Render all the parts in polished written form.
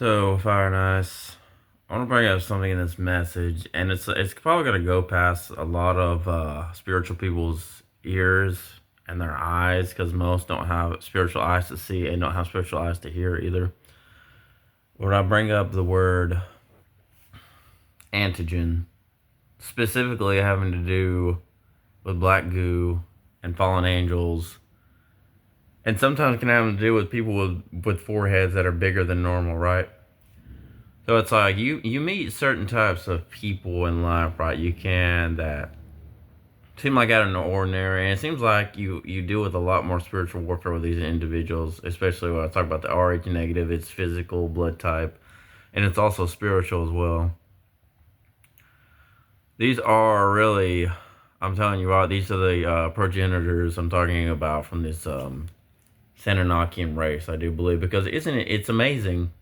So, Fire and Ice, I want to bring up something in this message, and it's probably gonna go past a lot of spiritual people's ears and their eyes, because most don't have spiritual eyes to see and don't have spiritual eyes to hear either. When I bring up the word antigen, specifically having to do with black goo and fallen angels, and sometimes can have to do with people with foreheads that are bigger than normal, right? So it's like you meet certain types of people in life, right? You can that seem like out of the ordinary, and it seems like you deal with a lot more spiritual warfare with these individuals, especially when I talk about the Rh negative. It's physical blood type, and it's also spiritual as well. These are really, I'm telling you what, these are the progenitors I'm talking about from this Senanakian race. I do believe, because isn't it? It's amazing.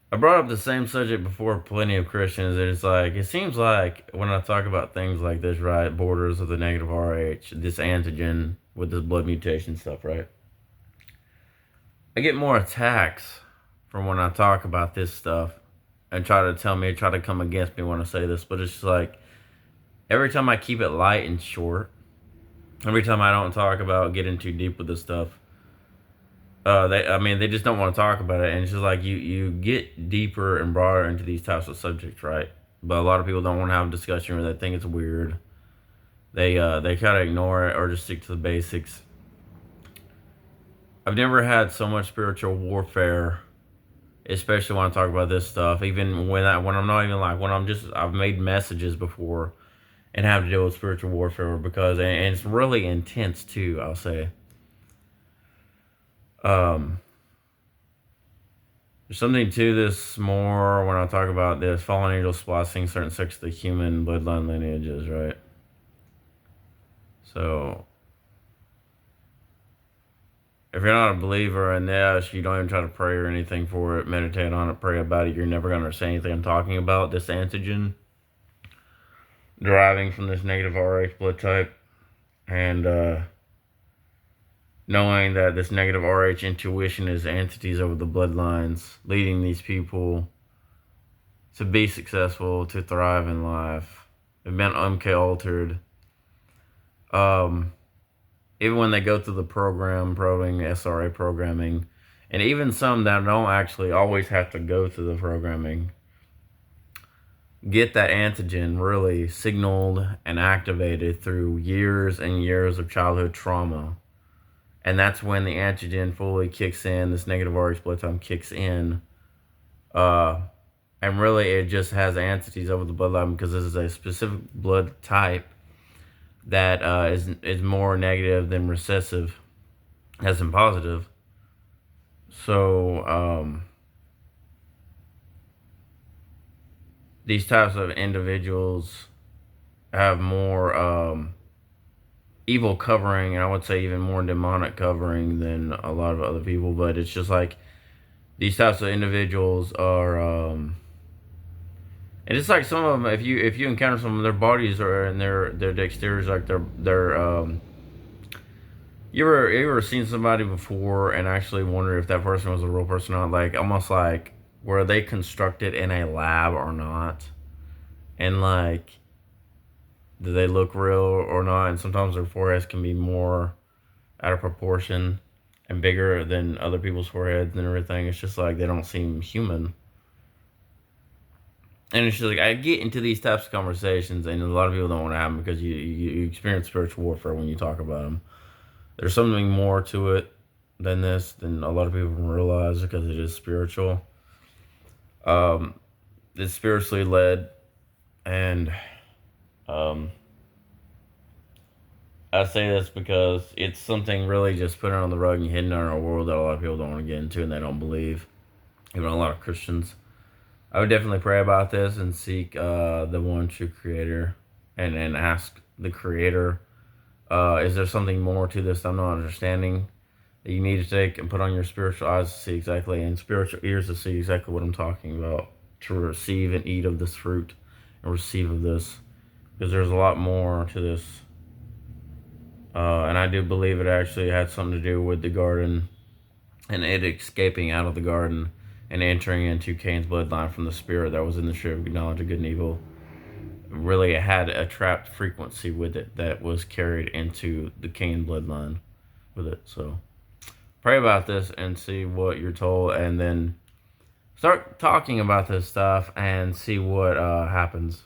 I brought up the same subject before plenty of Christians, and it's like, it seems like when I talk about things like this, right, borders of the negative Rh, this antigen with this blood mutation stuff, right, I get more attacks from when I talk about this stuff and try to come against me when I say this, but it's just like, every time I keep it light and short, every time I don't talk about getting too deep with this stuff, they just don't want to talk about it, and it's just like you get deeper and broader into these types of subjects, right? But a lot of people don't want to have a discussion, or they think it's weird. They kind of ignore it or just stick to the basics. I've never had so much spiritual warfare, especially when I talk about this stuff. Even when I'm not even like when I'm just I've made messages before and have to deal with spiritual warfare, because and it's really intense too. I'll say. Um, There's something to this more when I talk about this fallen angel splicing certain sects of the human bloodline lineages, right? So, if you're not a believer in this, you don't even try to pray or anything for it, meditate on it, pray about it, you're never going to understand anything I'm talking about. This antigen deriving from this negative Rh blood type, and knowing that this negative Rh intuition is entities over the bloodlines, leading these people to be successful, to thrive in life. They've been MK altered. Um, Even when they go through the program, probing SRA programming, and even some that don't actually always have to go through the programming, get that antigen really signaled and activated through years and years of childhood trauma. And that's when the antigen fully kicks in, this negative Rh blood time kicks in. Uh, and really, it just has entities over the bloodline, because this is a specific blood type that is more negative than recessive, as in positive. So these types of individuals have more evil covering, and I would say even more demonic covering than a lot of other people. But it's just like these types of individuals are. And it's like some of them, if you encounter some of their bodies or and their exteriors, like their you ever seen somebody before and actually wonder if that person was a real person or not? Like, almost like, were they constructed in a lab or not? And like, do they look real or not? And sometimes their foreheads can be more out of proportion and bigger than other people's foreheads and everything. It's just like they don't seem human. And it's just like, I get into these types of conversations, and a lot of people don't want to have them, because you experience spiritual warfare when you talk about them. There's something more to it than this, than a lot of people realize, because it is spiritual. Um, it's spiritually led, and I say this because it's something really just put on the rug and hidden in our world that a lot of people don't want to get into, and they don't believe. Even a lot of Christians. I would definitely pray about this and seek the one true Creator, and ask the Creator, is there something more to this I'm not understanding, that you need to take and put on your spiritual eyes to see exactly, and spiritual ears to see exactly what I'm talking about, to receive and eat of this fruit and receive of this, because there's a lot more to this. And I do believe it actually had something to do with the garden and it escaping out of the garden and entering into Cain's bloodline from the spirit that was in the tree of knowledge of good and evil. Really, it had a trapped frequency with it that was carried into the Cain bloodline with it. So pray about this and see what you're told, and then start talking about this stuff and see what happens.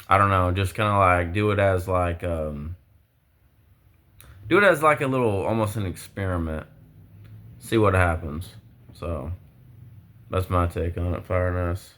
I don't know, just kind of like do it as like a little, almost an experiment. See what happens. So that's my take on it, Fireness.